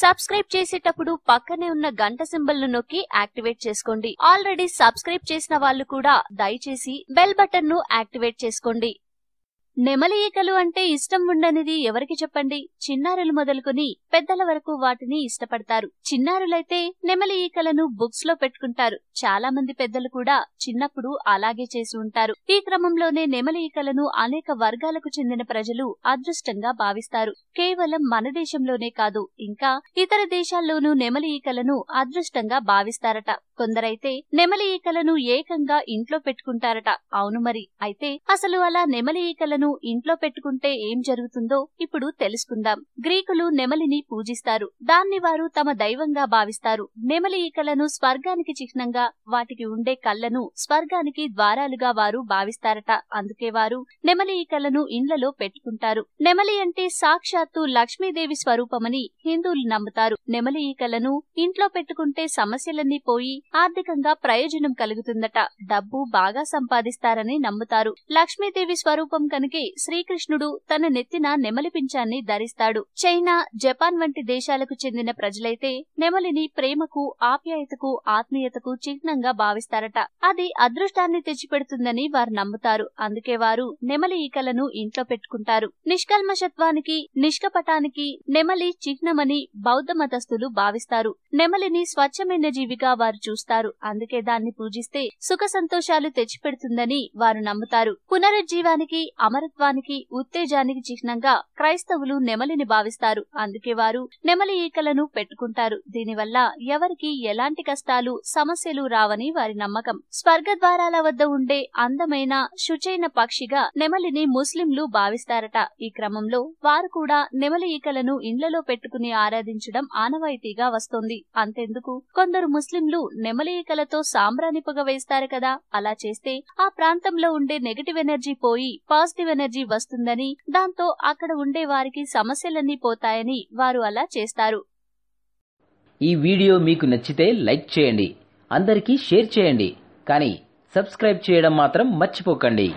Subscribe చేసేటప్పుడు పక్కనే ఉన్న గంట సింబల్ ను నొక్కి యాక్టివేట్ చేసుకోండి. ఆల్రెడీ సబ్స్క్రైబ్ చేసిన వాళ్ళు కూడా దయచేసి బెల్ బటన్ ను యాక్టివేట్ చేసుకోండి. నెమలి ఈకలు అంటే ఇష్టం ఉండనిది ఎవరికి చెప్పండి? చిన్నారులు మొదలుకొని పెద్దల వరకు వాటిని ఇష్టపడతారు. చిన్నారులైతే నెమలి ఈకలను బుక్స్ లో పెట్టుకుంటారు. చాలా మంది పెద్దలు కూడా చిన్నప్పుడు అలాగే చేసి ఉంటారు. ఈ క్రమంలోనే నెమలి ఈకలను అనేక వర్గాలకు చెందిన ప్రజలు అదృష్టంగా భావిస్తారు. కేవలం మన దేశంలోనే కాదు, ఇంకా ఇతర దేశాల్లోనూ నెమలి ఈకలను అదృష్టంగా భావిస్తారట. కొందరైతే నెమలి ఈకలను ఏకంగా ఇంట్లో పెట్టుకుంటారట. అవును మరి, అయితే అసలు అలా నెమలి ఈకలను ఇంట్లో పెట్టుకుంటే ఏం జరుగుతుందో ఇప్పుడు తెలుసుకుందాం. గ్రీకులు నెమలిని పూజిస్తారు. దాన్ని వారు తమ దైవంగా భావిస్తారు. నెమలి ఈకలను స్వర్గానికి చిహ్నంగా, వాటికి ఉండే కళ్లను స్వర్గానికి ద్వారాలుగా వారు భావిస్తారట. అందుకే వారు నెమలి ఈకలను ఇండ్లలో పెట్టుకుంటారు. నెమలి అంటే సాక్షాత్తు లక్ష్మీదేవి స్వరూపమని హిందువులు నమ్ముతారు. నెమలి ఈకలను ఇంట్లో పెట్టుకుంటే సమస్యలన్నీ పోయి ఆర్థికంగా ప్రయోజనం కలుగుతుందట. డబ్బు బాగా సంపాదిస్తారని నమ్ముతారు. లక్ష్మీదేవి స్వరూపం కనుక శ్రీకృష్ణుడు తన నెత్తిన నెమలి పింఛాన్ని ధరిస్తాడు. చైనా, జపాన్ వంటి దేశాలకు చెందిన ప్రజలైతే నెమలిని ప్రేమకు, ఆప్యాయతకు, ఆత్మీయతకు చిహ్నంగా భావిస్తారట. అది అదృష్టాన్ని తెచ్చిపెడుతుందని వారు నమ్ముతారు. అందుకే వారు నెమలి ఈకలను ఇంట్లో పెట్టుకుంటారు. నిష్కల్మషత్వానికి, నిష్కపటానికి నెమలి చిహ్నమని బౌద్ధ మతస్థులు భావిస్తారు. నెమలిని స్వచ్ఛమైన జీవిగా వారు చూస్తారు. అందుకే దాన్ని పూజిస్తే సుఖ సంతోషాలు తెచ్చిపెడుతుందని వారు నమ్ముతారు. పునరుజ్జీవానికి, అమరత్వానికి, ఉత్తేజానికి చిహ్నంగా క్రైస్తవులు నెమలిని భావిస్తారు. అందుకే వారు నెమలి ఈకలను పెట్టుకుంటారు. దీనివల్ల ఎవరికి ఎలాంటి కష్టాలు, సమస్యలు రావని వారి నమ్మకం. స్వర్గద్వారాల వద్ద ఉండే అందమైన, శుచైన పక్షిగా నెమలిని ముస్లింలు భావిస్తారట. ఈ క్రమంలో వారు కూడా నెమలి ఈకలను ఇండ్లలో పెట్టుకుని ఆరాధించడం ఆనవాయితీగా వస్తోంది. అంతెందుకు, కొందరు ముస్లింలు నెమలి ఈకలతో సాంబ్రాణి పొగ వేస్తారు కదా. అలా చేస్తే ఆ ప్రాంతంలో ఉండే నెగటివ్ ఎనర్జీ పోయి పాజిటివ్ ఎనర్జీ వస్తుందని, దాంతో అక్కడ ఉండే వారికి సమస్యలన్నీ పోతాయని వారు అలా చేస్తారు. ఈ వీడియో మీకు నచ్చితే లైక్ చేయండి, అందరికీ షేర్ చేయండి, కానీ సబ్స్క్రైబ్ చేయడం మాత్రం మర్చిపోకండి.